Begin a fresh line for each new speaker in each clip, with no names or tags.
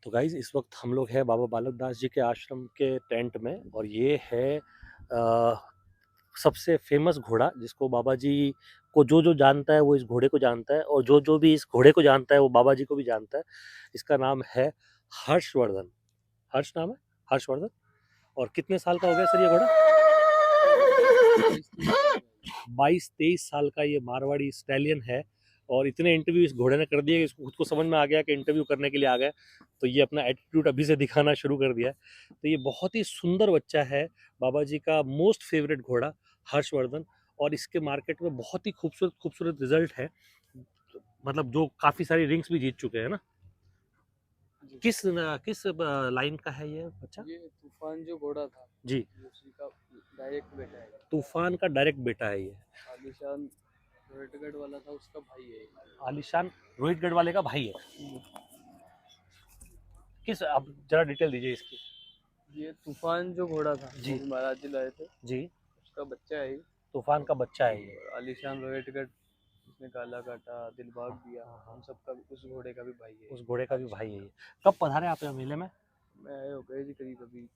तो गाइज इस वक्त हम लोग हैं बाबा बालक दास जी के आश्रम के टेंट में, और ये है सबसे फेमस घोड़ा जिसको बाबा जी को जो जो जानता है वो इस घोड़े को जानता है, और जो जो भी इस घोड़े को जानता है वो बाबा जी को भी जानता है। इसका नाम है हर्षवर्धन। हर्ष नाम है, हर्षवर्धन। और कितने साल का हो गया सर ये घोड़ा? 22-23 साल का ये मारवाड़ी स्टैलियन है। और इतने इंटरव्यू इस घोड़े ने कर दिए कि इसको खुद को समझ में आ गया कि इंटरव्यू करने के लिए आ गए, तो ये अपना एटीट्यूड अभी से दिखाना शुरू कर दिया है। तो ये बहुत ही सुंदर बच्चा है, बाबा जी का मोस्ट फेवरेट घोड़ा हर्षवर्धन। और इसके मार्केट में बहुत ही खूबसूरत खूबसूरत रिजल्ट है, मतलब जो काफी सारी रिंग्स भी जीत चुके हैं ना। किस किस लाइन का है ये बच्चा?
ये तूफान जो घोड़ा था
जी,
उसी का डायरेक्ट बेटा है।
तूफान का डायरेक्ट बेटा है ये।
आलिशान रोहितगढ़ वाला था उसका भाई है ये।
आलिशान रोहित गढ़वाले का भाई है। किस, आप जरा डिटेल दीजिए इसकी।
ये तूफान जो घोड़ा था
जी
वो भी महाराज जी लाए थे,
जी,
उसका बच्चा है ये।
तूफान का बच्चा है ये।
और आलिशान रोहितगढ़ उसने काला काटा दिलबाग
हाँ
दिया,
हाँ हाँ,
उन सब का उस घोड़े का भी भाई है
उस
ये,
घोड़े का भी भाई
आलिशान
है
का।
ये। कब पधारे आप यहाँ मेले में?
मैं आए हो गए जी करीब अभी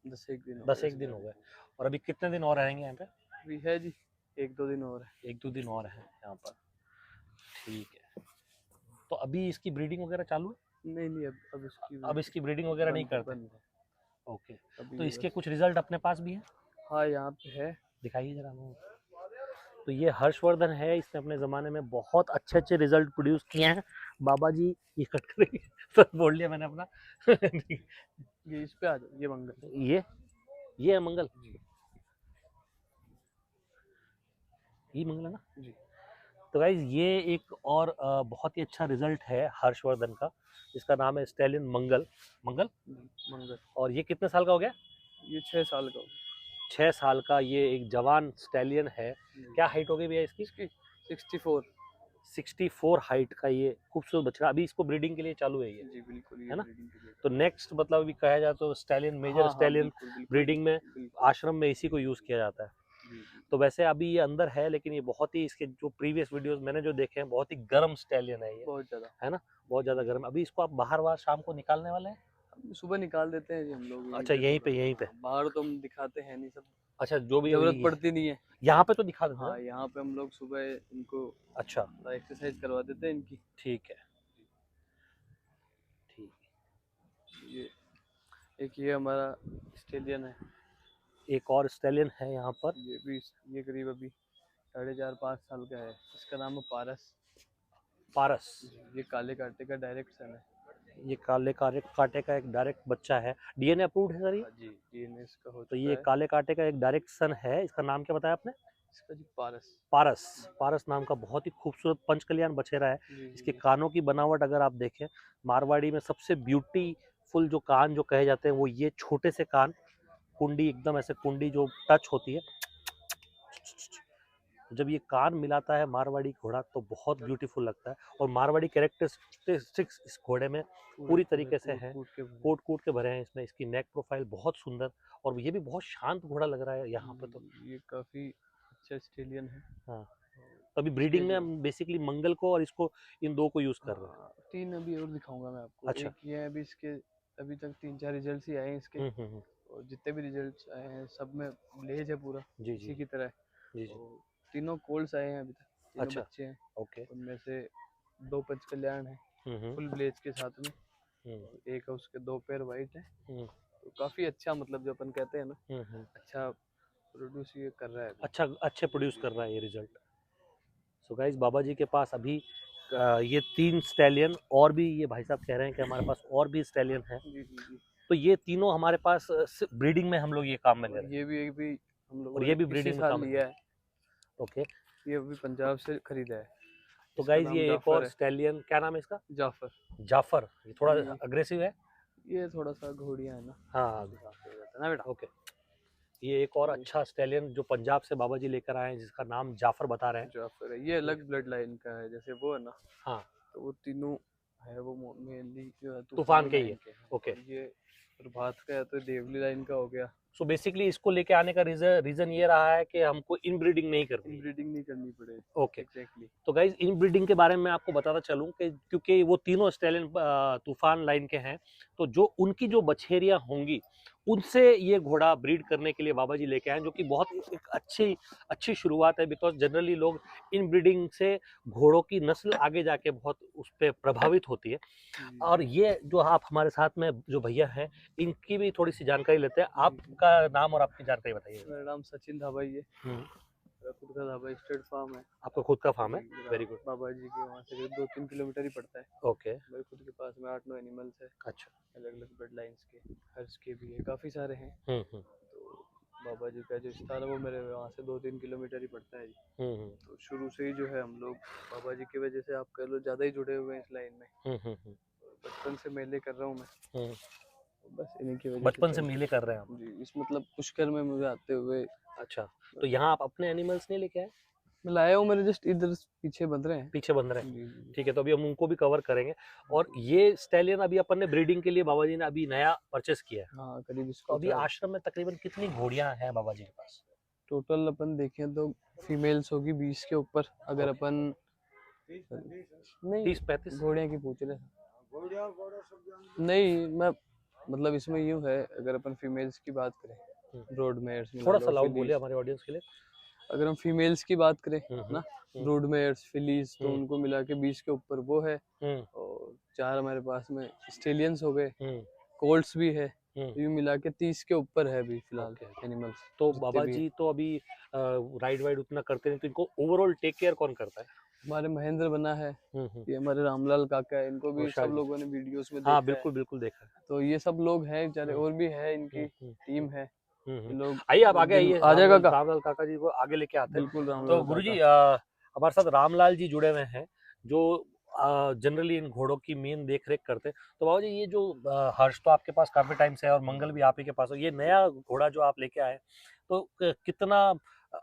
10 एक दिन हो
10
गए
एक
इस
दिन हो
गाड़ी
गए।
को।
और अभी कितने दिन और रहेंगे यहाँ पे?
अभी है जी 1-2 दिन और है।
1-2 दिन और है यहाँ पर। ठीक है, तो अभी इसकी ब्रीडिंग वगैरह चालू है?
नहीं नहीं, अब उसकी
अब इसकी ब्रीडिंग वगैरह नहीं
बंद
करते?
बंद है
ओके।
अभी
तो
ये
इसके
बस।
कुछ रिजल्ट अपने पास भी हैं?
हाँ यहाँ पे है।
दिखाइए जरा हमें। तो ये हर्षवर्धन है, इसने अपने ज़माने में बहुत अच्छे अच्छे रिजल्ट प्रोड्यूस किए हैं। बाबा जी, ये कट करेंगे सर, बोल लिया मैंने अपना।
ये इस पे आ जाओ, ये मंगल।
ये है मंगल,
जी
ये मंगल है ना।
जी।
तो गाइज ये एक और बहुत ही अच्छा रिजल्ट है हर्षवर्धन का, जिसका नाम है स्टैलियन मंगल। मंगल।
मंगल।
और ये कितने साल का हो गया?
ये 6 साल का हो
6 साल का ये एक जवान स्टैलियन है।
गया।
क्या हाइट हो गई भैया इसकी?
इसकी 64।
64 हाइट का ये खूबसूरत बच्चा। अभी इसको ब्रीडिंग के लिए चालू है ये,
जी बिल्कुल, ये
है ना।
ब्रीडिंग के लिए।
तो नेक्स्ट मतलब अभी कहा जाए तो स्टैलियन, मेजर
हाँ हाँ
स्टैलियन
बिल्कुल बिल्कुल
ब्रीडिंग में
बिल्कुल।
आश्रम में इसी को यूज़ किया जाता है।
जी जी।
तो वैसे अभी ये अंदर है, लेकिन ये बहुत ही, इसके जो प्रीवियस वीडियोस मैंने जो देखे हैं, बहुत ही गर्म स्टैलियन है ये,
बहुत ज़्यादा।
है ना। बहुत ज़्यादा गर्म। अभी इसको आप बाहर बाहर शाम को निकालने वाले हैं?
हम सुबह निकाल देते हैं जी हम लोग यहीं
अच्छा,
पे
यहीं
थोड़ा।
पे, यहीं पे।
हाँ, बाहर तो हम दिखाते हैं नहीं सब,
अच्छा, जो भी
जरूरत
ये
पड़ती नहीं है।
यहाँ पे तो दिखा देते
हाँ
हैं।
यहाँ पे हम लोग सुबह इनको
अच्छा,
थोड़ा एक्सरसाइज करवा देते हैं इनकी।
ठीक है, ठीक।
ये एक ये हमारा ऑस्ट्रेलियन है।
एक और स्टैलियन है यहाँ पर।
ये भी, ये करीब अभी 4.5-5 साल का है। इसका नाम है पारस।
पारस।
ये काले कांटे का डायरेक्ट सन है।
ये काले काले कांटे का एक डायरेक्ट बच्चा है। डीएनए अप्रूव्ड है सर ये?
हाँ जी, डीएनए इसका हो
तो
चुका
ये
है।
काले कांटे का एक डायरेक्ट सन है। इसका नाम क्या बताया आपने?
इसका जी पारस।
पारस। पारस नाम का बहुत ही खूबसूरत पंचकल्याण बछेरा है।
जी
इसके
जी।
कानों की बनावट अगर आप देखें, मारवाड़ी में सबसे ब्यूटीफुल जो कान जो कहे जाते हैं वो ये छोटे से कान, कुंडी एकदम ऐसे, कुंडी जो टच होती है, जब ये कान मिलाता है मारवाड़ी घोड़ा तो बहुत ब्यूटीफुल लगता है। और मारवाड़ी कैरेक्टरिस्टिक्स इस घोड़े में
पूरे
पूरी
पूरे
तरीके से
कूट
हैं।
कूट के भरे।
कोट कूट के भरे हैं इसमें। इसकी नेक प्रोफाइल बहुत सुंदर, और ये भी बहुत शांत घोड़ा लग रहा है यहाँ पे तो।
ये काफी अच्छा ऑस्ट्रेलियन है।
हाँ, तो अभी
इसके
ब्रीडिंग में
जो,
हम बेसिकली मंगल को और इसको, इन दो को यूज कर रहे हैं।
हाँ 3 अभी और दिखाऊंगा मैं आपको।
अच्छा।
एक ये है अभी इसके, अभी तक 3-4 रिजल्ट्स ही आए हैं इसके।
हम्म।
और जितने भी रिजल्ट्स आए हैं सब में ब्लेज है पूरा,
जी जी
इसी की तरह है।
जी जी।
और तीनों कोल्स आए हैं अभी तक, तीनों
अच्छा।
बच्चे हैं।
ओके।
उनमें से 2 पंचकल्याण है
हम्म
फुल ब्लेज के साथ में,
हम्म
और एक है उसके 2 पैर वाइट है।
हम्म
तो काफी अच्छा, मतलब जो अपन कहते हैं ना,
हम्म।
अच्छा प्रोड्यूस ये कर रहा है अभी।
अच्छा, अच्छे प्रोड्यूस कर रहा है ये रिजल्ट। सो गाइस, बाबा जी के पास अभी ये 3 स्टैलियन और भी, ये भाई साहब कह रहे हैं कि हमारे पास और भी स्टैलियन है।
जी जी जी।
तो ये तीनों हमारे पास ब्रीडिंग में हम लोग ये काम में ले
और
रहे हैं।
ये भी, एक भी हम
और
लोगों
ये
ने
भी
इसी
ब्रीडिंग में
साल
काम में ले
लिया
रहे
है।
हैं। ओके।
ये अभी पंजाब से खरीदा है।
तो
इसका
गाइज
नाम
ये एक
जाफर
और
है।
स्टैलियन, क्या नाम है इसका?
जाफर।
जाफर। ये थोड़ा
ये
अग्रेसिव है।
ये थोड़ा सा घोड़िया है ना,
हाँ।
जाफर हो जाता है ना बेटा।
ओके। ये एक और
ये
अच्छा स्टैलियन जो पंजाब से बाबा जी लेकर आए हैं, जिसका नाम जाफर बता रहे हैं।
जाफर है। ये अलग ब्लड लाइन का है, जैसे वो है ना,
हाँ,
तो वो तीनों है वो मेनली जो है
तूफान
तूफान
के ही
लाइन
है।
के हैं।
ओके।
और ये प्रभात का है तो देवली लाइन का हो गया।
सो बेसिकली इसको लेके आने का रीजन ये रहा है कि हमको इनब्रीडिंग नहीं करनी।
इनब्रीडिंग नहीं करनी पड़े।
Okay,
exactly.
तो गाइज इनब्रीडिंग के बारे में आपको बताता चलूं कि क्योंकि वो तीनों ऑस्ट्रेलियन तूफान लाइन के हैं, तो जो उनकी जो बछेरियां होंगी उनसे ये घोड़ा ब्रीड करने के लिए बाबा जी लेके आए, जो कि बहुत एक अच्छी अच्छी शुरुआत है। बिकॉज जनरली लोग इन ब्रीडिंग से घोड़ों की नस्ल आगे जाके बहुत उस पर प्रभावित होती है। और ये जो आप हमारे साथ में जो भैया हैं, इनकी भी थोड़ी सी जानकारी लेते हैं। आपका नाम और आपकी जानकारी बताइए।
मेरा नाम सचिन धाबाई है।
हम्म,
मेरा खुद का धाबाई स्टेट फार्म है।
आपका खुद का फार्म है,
मेरा
वेरी गुड।
बाबा जी के वहाँ से 2-3 किलोमीटर ही पड़ता है।
ओके,
मेरे खुद के पास में 8-9 एनिमल्स है,
अच्छा।
अलग अलग ब्लड लाइन्स के, हर्ष के भी है, काफ़ी सारे हैं।
हम्म,
तो बाबा जी का जो स्थान है वो मेरे वहाँ से 2-3 किलोमीटर ही पड़ता है जी।
हम्म,
तो शुरू से ही जो है हम लोग बाबा जी की वजह से आप कह लो ज़्यादा ही जुड़े हुए हैं इस लाइन में।
हम्म।
बचपन से मेले कर रहा हूँ मैं,
हम्म,
तो बस इन्हीं की वजह
बचपन से
चलते
मेले कर रहे हैं आप?
जी। इस मतलब पुष्कर में मुझे आते हुए
अच्छा, तो यहाँ आप अपने एनिमल्स नहीं लेके आए?
मैं लाया हूँ, मेरे जस्ट इधर पीछे बंध रहे हैं।
पीछे बंध रहे हैं,
जी जी
ठीक है। तो अभी हम उनको भी कवर करेंगे। और ये स्टैलियन अभी अपन ने ब्रीडिंग के लिए बाबा जी ने अभी नया परचेस किया है।
हाँ, करीब
तो
इसको
अभी आश्रम में तकरीबन कितनी घोड़ियां हैं बाबा जी के पास?
टोटल अपन देखें तो फीमेल्स होगी 20 के ऊपर। अगर
ओके,
अपन नहीं
30-35?
घोड़िया की पूछ रहे हैं। नहीं, मैं मतलब इसमें यूं है, अगर अपन फीमेल्स की बात करें, ब्रॉड मेयर्स मिला
थोड़ा
लो,
सा लाउड बोलिए
फिलीज।
हमारे ऑडियंस के लिए।
अगर हम फीमेल्स की बात करें ना,
हम्म,
ब्रॉड मेयर्स, फिलीज, तो
हम्म,
उनको मिला के 20 के ऊपर वो है।
हम्म,
और 4 हमारे पास में स्टेलियंस हो गए,
हम्म,
कोल्ट्स भी है।
हम्म।
तो यूं मिला के 30 के ऊपर है अभी फिलहाल
ओके,
एनिमल्स
तो
जितने
बाबा
भी है।
जी तो अभी राइड वाइड उतना करते नहीं, तो इनको ओवरऑल टेक केयर कौन करता है?
हमारे महेंद्र बना है,
हम्म।
ये हमारे रामलाल काका है, इनको भी
उषा
सब
जी,
लोगों ने वीडियोस में
हाँ
देखा है।
बिल्कुल बिल्कुल देखा है।
तो ये सब लोग हैं बेचारे, और भी है इनकी
हम्म,
टीम है। ये
हम्म।
लोग
आइए आप
एक
आगे
दिन
आइए,
आ जाएगा का।
रामलाल काका जी को आगे लेके आते हैं।
बिल्कुल
तो
रामलाल
गुरुजी
काका।
हमारे साथ रामलाल जी जुड़े हुए हैं, जो जनरली इन घोड़ों की मेन देख रेख करते हैं। तो बाबा जी ये जो हर्ष तो आपके पास काफी टाइम से है और मंगल भी आप ही के पास है, ये नया घोड़ा जो आप लेके आए, तो कितना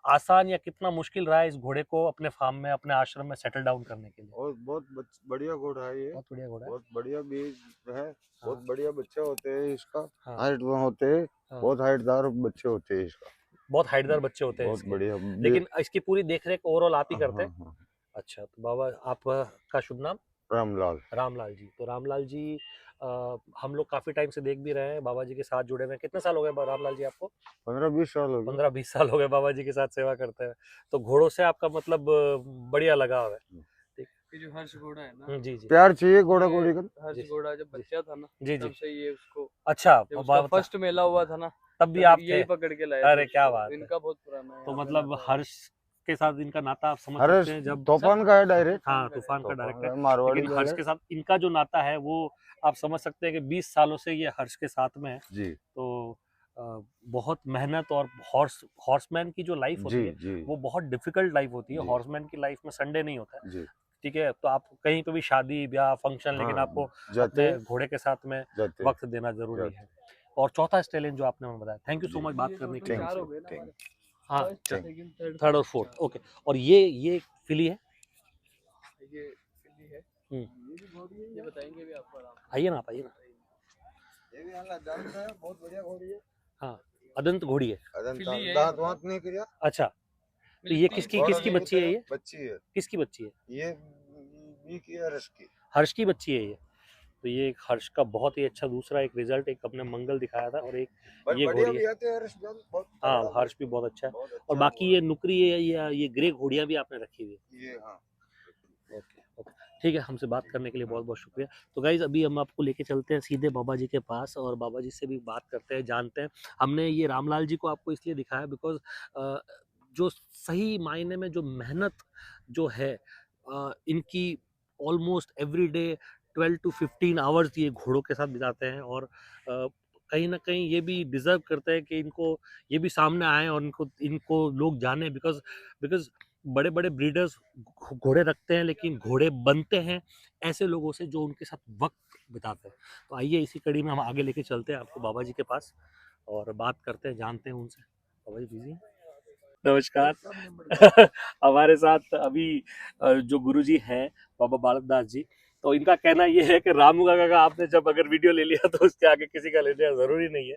आसान या कितना मुश्किल रहा है इस घोड़े को अपने फार्म में, अपने आश्रम में सेटल डाउन करने के लिए?
और बहुत बढ़िया घोड़ा है ये।
बहुत बढ़िया घोड़ा है।
बहुत बढ़िया बीज है।
हाँ,
बहुत बढ़िया बच्चे होते हैं इसका।
हाँ,
हाइट होते हैं।
हाँ।
बहुत हाइटदार बच्चे होते हैं इसका।
बहुत हाइटदार बच्चे होते हैं
बहुत
इसके।
बढ़िया
लेकिन इसकी पूरी देखरेख ओवरऑल आप ही
हाँ
करते हैं?
हाँ।
अच्छा, तो बाबा आपका शुभ नाम?
रामलाल।
रामलाल जी। तो रामलाल जी हम लोग काफी टाइम से देख भी रहे हैं, बाबा जी के साथ जुड़े हुए हैं। कितने साल हो गए रामलाल जी आपको?
15-20 साल हो गए।
15-20 साल हो गए बाबा जी के साथ सेवा करते हैं। तो घोड़ों से आपका मतलब बढ़िया लगाव है। ठीक।
ये जो हर्ष घोड़ा है ना,
जी जी
प्यार चाहिए घोड़ा घोड़ी का।
हर्ष
जी
घोड़ा जब
जी
बच्चा था ना,
जी जी।
तब से ये उसको,
अच्छा,
जब उसका फर्स्ट मेला हुआ था ना,
तब भी
तब
आप
यही
थे?
पकड़ के लाए
अरे
थे
क्या
उसको।
बात है।
इनका बहुत पुराना है
तो
यहाँ पे
मतलब
नाता है।
हर्ष के साथ इनका नाता आप समझ
अरे
सकते हैं जब
तूफान का है डायरेक्ट।
हाँ, तूफान का
तूफान
डायरेक्टर।
का मारवाड़ी
लेकिन
बैल
हर्ष
है।
के साथ इनका जो नाता है वो आप समझ सकते हैं कि 20 सालों से ये हर्ष के साथ में है।
जी
तो बहुत मेहनत, और हॉर्समैन की जो लाइफ होती
जी
है
जी
वो बहुत डिफिकल्ट लाइफ होती है।
जी
हॉर्समैन की लाइफ में संडे नहीं होता है,
जी।
ठीक है। तो आप कहीं पे भी शादी ब्याह फंक्शन, लेकिन
हाँ
आपको
जाते
अपने घोड़े के साथ में
जाते
वक्त देना जरूरी
जाते।
है। और चौथा स्टेलियन जो आपने हमें बताया, थैंक यू सो
जी।
मच बात करने के लिए
थैंक
हमसे।
हो गए ना
थैंक
हमारे।
हाँ,
फर्स्ट, सेकंड, थर्ड,
थर्ड और फोर्थ, ओके। और ये फिली है?
ये फिल्ली है। ये बताएंगे भी आपको आराम से।
आइए ना, आप आइए ना।
ये भी यहाँ जानता है, बहुत बढ़िया घोड़ी है।
हाँ, अदंत घोड़ी है।
फिली है।
दांत वांत नहीं किया।
अच्छा, तो ये किसकी
घोड़ा
किसकी
नहीं
बच्ची है?
कुतरा,
ये
बच्ची है।
किसकी बच्ची है?
ये बी की है, रस की।
हर्ष की बच्ची है ये। तो ये एक हर्ष का बहुत ही अच्छा दूसरा एक रिजल्ट, एक अपने मंगल दिखाया था, और एक ये
बढ़िया
घोड़ी
भी
है।
आते हैं हर्ष बैल, बहुत
हाँ,
तगड़ा
हर्ष भी बहुत अच्छा है।
बहुत
और
अच्छा
बाकी
घोड़ा
ये नुकरी है, ये ग्रे घोड़ियां भी आपने रखी हुई है।
ये हाँ।
ओके ओके, ठीक है। हमसे बात करने के लिए बहुत बहुत शुक्रिया। तो गाइज अभी हम आपको लेके चलते हैं सीधे बाबा जी के पास, और बाबा जी से भी बात करते हैं, जानते हैं। हमने ये रामलाल जी को आपको इसलिए दिखाया बिकॉज जो सही मायने में जो मेहनत जो है इनकी, almost every day 12 to 15 hours ये घोड़ों के साथ बिताते हैं। और कहीं ना कहीं ये भी डिजर्व करते हैं कि इनको ये भी सामने आए और इनको इनको लोग जाने। बिकॉज बिकॉज बड़े बड़े ब्रीडर्स घोड़े रखते हैं, लेकिन घोड़े बनते हैं ऐसे लोगों से जो उनके साथ वक्त बिताते हैं। तो आइए इसी कड़ी में हम आगे लेके चलते हैं आपको बाबा जी के पास, और बात करते हैं, जानते हैं उनसे। बाबा जी बिजी हैं? नमस्कार। हमारे साथ अभी जो गुरुजी हैं बाबा बालक दास जी, तो इनका कहना ये है कि रामू काका का आपने जब अगर वीडियो ले लिया तो उसके आगे किसी का लेना ज़रूरी नहीं है,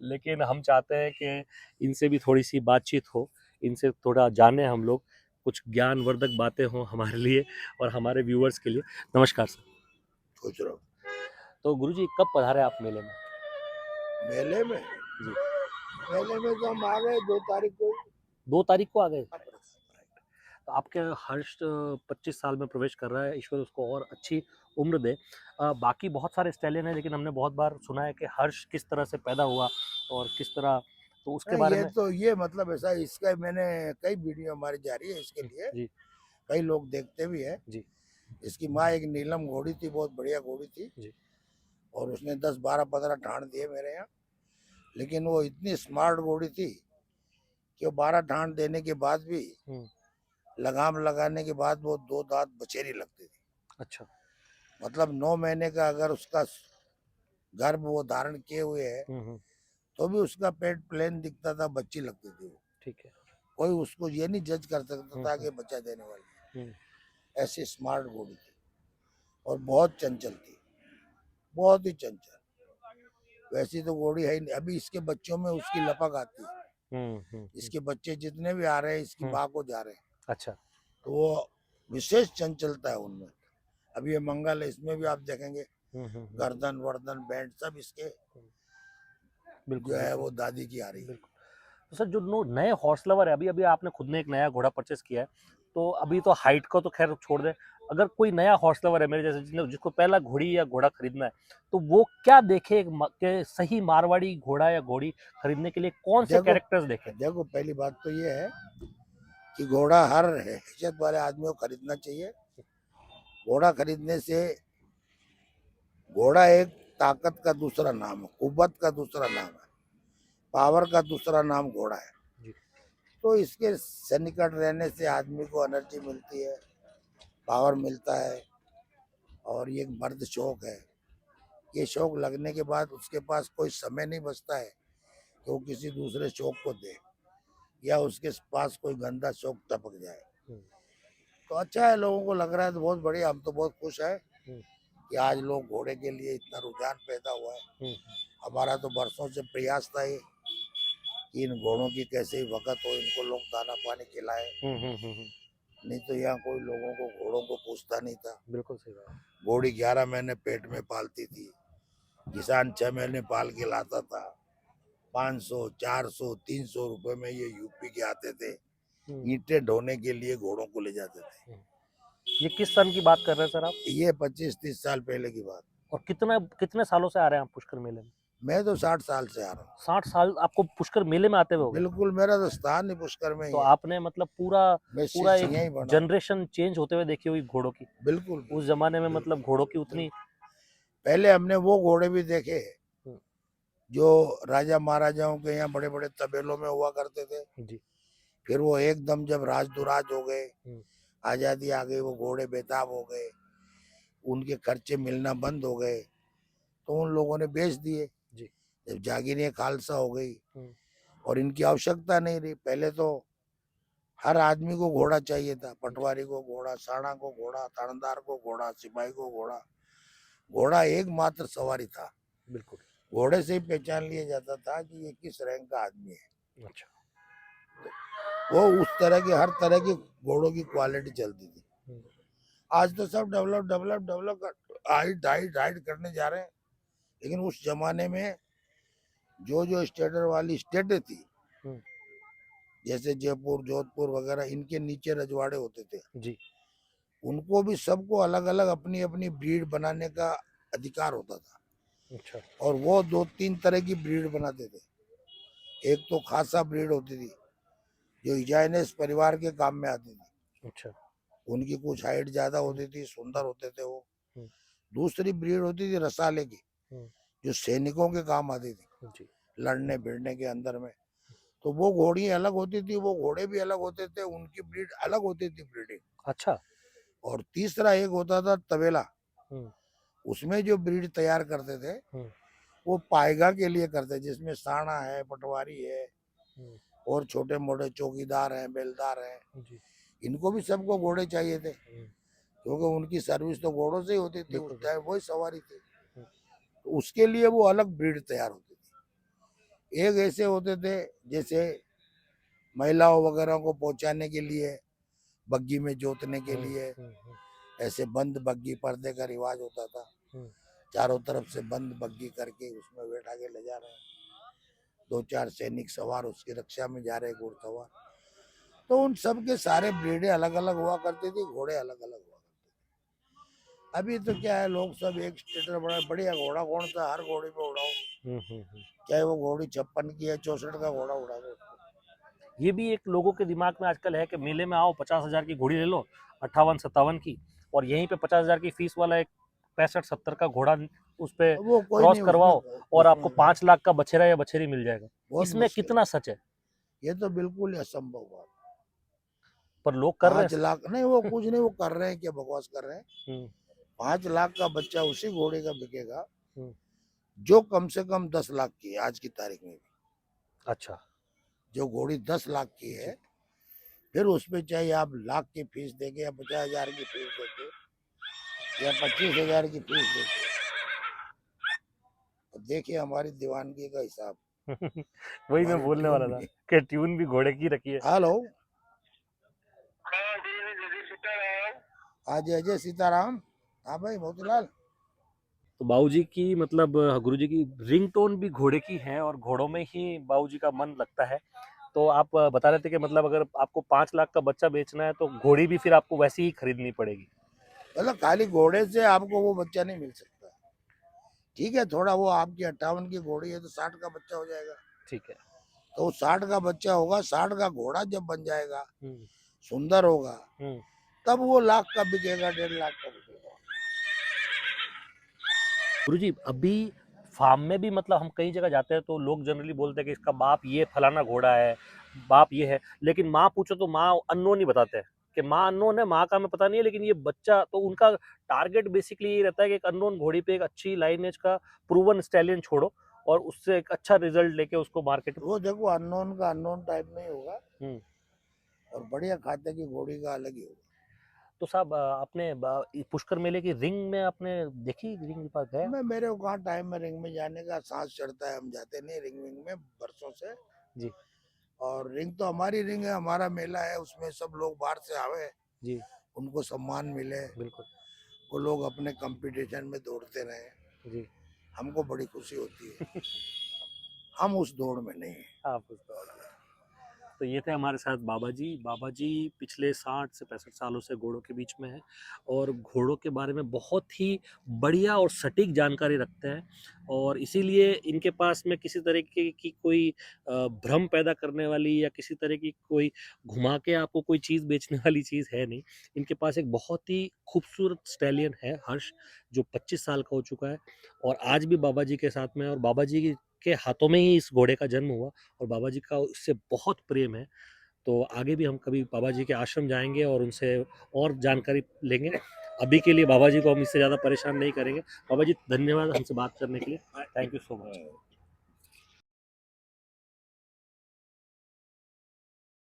लेकिन हम चाहते हैं कि इनसे भी थोड़ी सी बातचीत हो, इनसे थोड़ा जाने हम लोग, कुछ ज्ञानवर्धक बातें हों हमारे लिए और हमारे व्यूअर्स के लिए। नमस्कार सर।
खुश रहो।
तो गुरुजी कब पधारे आप मेले में?
मेले में
जी।
मेले में तो हम आ गए 2 तारीख को।
2 तारीख को आ गए। तो आपके हर्ष 25 साल में प्रवेश कर रहा है, ईश्वर उसको और अच्छी उम्र दे। बाकी बहुत सारे स्टैलियन हैं, लेकिन हमने बहुत बार सुना है कि हर्ष किस तरह से पैदा हुआ और किस तरह, तो उसके बारे
ये
में।
तो ये मतलब ऐसा, इसका मैंने कई वीडियो हमारी जारी है इसके लिए,
जी
कई लोग देखते भी है।
जी
इसकी माँ एक नीलम घोड़ी थी, बहुत बढ़िया घोड़ी थी,
जी।
और उसने 10 12 15 ठाण दिए मेरे यहाँ। लेकिन वो इतनी स्मार्ट घोड़ी थी कि वो 12 ठाण देने के बाद भी, लगाम लगाने के बाद वो 2 दांत बचेरी लगती थी।
अच्छा।
मतलब 9 महीने का अगर उसका गर्भ वो धारण किए हुए है, तो भी उसका पेट प्लेन दिखता था, बच्ची लगती थी वो।
ठीक है।
कोई उसको ये नहीं जज कर सकता था कि बच्चा देने वाली है। ऐसी स्मार्ट घोड़ी थी और बहुत चंचल थी, बहुत ही चंचल। वैसी तो घोड़ी है ही नहीं। अभी इसके बच्चों में उसकी लपक आती है। इसके बच्चे जितने भी आ रहे हैं इसकी माँ को जा रहे हैं।
अच्छा।
तो वो विशेष चंचलता है उनमें। अभी ये मंगल है, इसमें भी आप देखेंगे गर्दन वर्दन बैंड सब इसके
बिल्कुल
जो है
बिल्कुल
वो दादी की आ रही है।
बिल्कुल। तो सर, जो नए हॉर्स लवर है, अभी अभी आपने खुद ने एक नया घोड़ा परचेस किया है, तो अभी तो हाइट को तो खैर छोड़ दे, अगर कोई नया हॉर्स लवर है मेरे जैसे जिसको पहला घोड़ी या घोड़ा खरीदना है, तो वो क्या देखे कि सही मारवाड़ी घोड़ा या घोड़ी खरीदने के लिए कौन से
देखो
कैरेक्टर्स देखे?
देखो पहली बात तो ये है कि घोड़ा हर हैसियत वाले आदमी को खरीदना चाहिए। घोड़ा खरीदने से, घोड़ा एक ताकत का दूसरा नाम है, कुव्वत का दूसरा नाम है, पावर का दूसरा नाम घोड़ा है।
जी।
तो इसके सन्निकट रहने से आदमी को एनर्जी मिलती है, पावर मिलता है, और ये एक मर्द शौक है। ये शौक लगने के बाद उसके पास कोई समय नहीं बचता है कि वो किसी दूसरे शौक को दे, या उसके पास कोई गंदा शौक टपक जाए। तो अच्छा है, लोगों को लग रहा है तो बहुत बढ़िया, हम तो बहुत खुश है कि आज लोग घोड़े के लिए इतना रुझान पैदा हुआ है। हमारा तो बरसों से प्रयास था ये कि इन घोड़ों की कैसे ही वक़्त हो, इनको लोग दाना पानी खिलाए। नहीं तो यहाँ कोई लोगों को, घोड़ों को पूछता नहीं था।
बिल्कुल सही बात।
घोड़ी 11 महीने पेट में पालती थी, किसान 6 महीने पाल के लाता था। 500 400 300 रुपए में ये यूपी के आते थे, ईंटें ढोने के लिए घोड़ों को ले जाते थे।
ये किस सन की बात कर रहे हैं सर आप?
ये 25-30 साल पहले की बात।
और कितने सालों से आ रहे हैं आप पुष्कर मेले में?
मैं तो 60 साल से आ रहा हूँ।
60 साल आपको पुष्कर मेले में आते हुए हो गए?
बिल्कुल, मेरा तो स्थान ही पुष्कर में ही
तो
है।
आपने मतलब पूरा
मैं
पूरा
शिष्य
एक
यहीं बना हूँ।
जनरेशन चेंज होते हुए देखी हुई घोड़ों की।
बिल्कुल
उस जमाने में मतलब घोड़ों की उतनी।
पहले हमने वो घोड़े भी देखे जो राजा महाराजाओं के यहाँ बड़े बड़े तबेलों में हुआ करते थे।
जी।
फिर वो एकदम जब राज दुराज हो गए, आजादी आ गई, वो घोड़े बेताब हो गए, उनके खर्चे मिलना बंद हो गए, तो उन लोगों ने बेच दिए।
जी।
जब जागीरें खालसा हो गई और इनकी आवश्यकता नहीं रही। पहले तो हर आदमी को घोड़ा चाहिए था, पटवारी को घोड़ा, साणा को घोड़ा, थानेदार को घोड़ा, सिपाही को घोड़ा। घोड़ा एकमात्र सवारी था।
बिल्कुल।
घोड़े से ही पहचान लिया जाता था कि ये किस रैंक का आदमी है।
अच्छा।
वो उस तरह की, हर तरह की घोड़ों की क्वालिटी चलती थी। आज तो सब डेवलप हाइट हाइट हाइट करने जा रहे हैं। लेकिन उस जमाने में जो जो स्टेटर वाली स्टेटें थी, जैसे जयपुर जोधपुर वगैरह, इनके नीचे रजवाड़े होते थे।
जी।
उनको भी सबको अलग अलग अपनी अपनी ब्रीड बनाने का अधिकार होता था।
अच्छा।
और वो 2-3 तरह की ब्रीड बनाते थे। एक तो खासा ब्रीड होती थी जो इजाइनस परिवार के काम में आती थी।
अच्छा।
उनकी कुछ हाइट ज्यादा होती थी, सुंदर होते थे वो। दूसरी ब्रीड होती थी रसाले की, जो सैनिकों के काम आती थी,
जी।
लड़ने भिड़ने के अंदर में। तो वो घोड़ी अलग होती थी, वो घोड़े भी अलग होते थे, उनकी ब्रीड अलग होती थी, ब्रीडिंग।
अच्छा।
और तीसरा एक होता था तबेला, उसमें जो ब्रीड तैयार करते थे वो पायगा के लिए करते, जिसमें साणा है, पटवारी है, और छोटे मोटे चौकीदार हैं, बेलदार हैं।
जी।
इनको भी सबको घोड़े चाहिए थे, क्योंकि उनकी सर्विस तो घोड़ों से ही होती थी,
बिल्कुल,
उस टाइम वही सवारी थी।
हम्म।
तो उसके लिए वो अलग ब्रीड तैयार होती थी। एक ऐसे होते थे जैसे महिलाओं वगैरह को पहुंचाने के लिए, बग्गी में जोतने के लिए, ऐसे बंद बग्गी, पर्दे का रिवाज होता था,
हम्म।
चारों तरफ से बंद बग्गी करके उसमें बैठा के ले जा रहे हैं, 2-4 सैनिक सवार उसकी रक्षा में जा रहे हैं, घुड़सवार। तो उन सब के सारे ब्रीडें अलग अलग हुआ करती थी, घोड़े अलग अलग हुआ करते थे। अभी तो क्या है, लोग सब एक स्टेटर बड़ा बढ़िया घोड़ा कौन सा हर घोड़े पे उड़ाओ, चाहे वो घोड़ी 56 की है, 64 का घोड़ा उड़ा दो।
ये भी एक लोगों के दिमाग में आजकल है कि मेले में आओ 50,000 की घोड़ी ले लो, 58-57 की, और यहीं पे 50,000 की फीस वाला एक 65-70 का घोड़ा उस पे
वो कोई
क्रॉस
नहीं उसमें,
करवाओ और आपको
उसमें
5 लाख का बछेरा या बछेरी मिल जाएगा।
बहुत
इसमें
मुश्किल
कितना सच है?
ये तो बिल्कुल ही असंभव बात।
पर लोग कर रहे
5 लाख नहीं, वो कुछ नहीं, वो कर रहे हैं, क्या बकवास कर रहे हैं।
हैं।
5 लाख का बच्चा उसी घोड़े का बिकेगा
हम्म।
जो कम से कम 10 लाख की है आज की तारीख में भी।
अच्छा।
जो घोड़ी 10 लाख की
जी।
है, फिर उसमें चाहे आप लाख की फीस देके या 50,000 की फीस देके या 25,000 की फीस देके, तो देखिए हमारी दीवानगी का हिसाब,
वही मैं
हमारी
बोलने वाला
ट्यून
था
भी।
कि ट्यून भी घोड़े की रखी है।
हेलो, हाँ जी, अजय सीताराम। हाँ भाई मोतीलाल।
तो बाबूजी की मतलब गुरुजी की रिंगटोन भी घोड़े की है और घोड़ों में ही बाबूजी का मन लगता है। तो आप बता रहे थे कि मतलब अगर आपको 5 लाख का बच्चा बेचना है तो घोड़ी भी फिर आपको वैसी ही खरीदनी पड़ेगी।
मतलब खाली घोड़े से आपको वो बच्चा नहीं मिल सकता। ठीक है, थोड़ा वो आपकी 58 की घोड़ी है तो 60 का बच्चा हो जाएगा।
ठीक है।
तो 60 का बच्चा होगा, 60 का घोड़ा जब बन जाएगा,
हम्म।
सुंदर होगा,
हम्म।
तब वो लाख का बिकेगा, 1.5 लाख का बिकेगा।
गुरुजी अभी फार्म में भी मतलब हम कई जगह जाते हैं तो लोग जनरली बोलते हैं कि इसका बाप ये फलाना घोड़ा है, बाप ये है, लेकिन माँ पूछो तो माँ अननोन ही बताते हैं कि माँ अननोन है, माँ का हमें पता नहीं है, लेकिन ये बच्चा तो उनका टारगेट बेसिकली ये रहता है कि एक अननोन घोड़ी पे एक अच्छी लाइनेज का प्रूवन स्टैलियन छोड़ो और उससे एक अच्छा रिजल्ट लेके उसको मार्केट में।
वो देखो अननोन का अननोन टाइप में ही होगा,
हम्म।
और बढ़िया खाते की घोड़ी का अलग ही होगा।
तो साहब आपने पुष्कर मेले की रिंग में आपने देखी, रिंग के पास गया?
मैं मेरे को कहाँ टाइम में रिंग में जाने का, सांस चढ़ता है, हम जाते नहीं रिंग विंग में बरसों से।
जी।
और रिंग तो हमारी रिंग है, हमारा मेला है, उसमें सब लोग बाहर से आवे,
जी।
उनको सम्मान मिले,
बिल्कुल।
वो लोग अपने कंपटीशन में दौड़ते रहे,
जी।
हमको बड़ी खुशी होती है। हम उस दौड़ में नहीं है।
आप उस दौड़ में। तो ये थे हमारे साथ बाबा जी। बाबा जी पिछले 60 से 65 सालों से घोड़ों के बीच में हैं और घोड़ों के बारे में बहुत ही बढ़िया और सटीक जानकारी रखते हैं, और इसीलिए इनके पास में किसी तरीके की कोई भ्रम पैदा करने वाली या किसी तरह की कोई घुमा के आपको कोई चीज़ बेचने वाली चीज़ है नहीं। इनके पास एक बहुत ही खूबसूरत स्टैलियन है हर्ष, जो 25 साल का हो चुका है और आज भी बाबा जी के साथ में है, और बाबा जी के हाथों में ही इस घोड़े का जन्म हुआ और बाबा जी का उससे बहुत प्रेम है। तो आगे भी हम कभी बाबा जी के आश्रम जाएँगे और उनसे और जानकारी लेंगे। अभी के लिए बाबा जी को हम इससे ज़्यादा परेशान नहीं करेंगे। बाबा जी धन्यवाद हमसे बात करने के लिए। Thank you so much.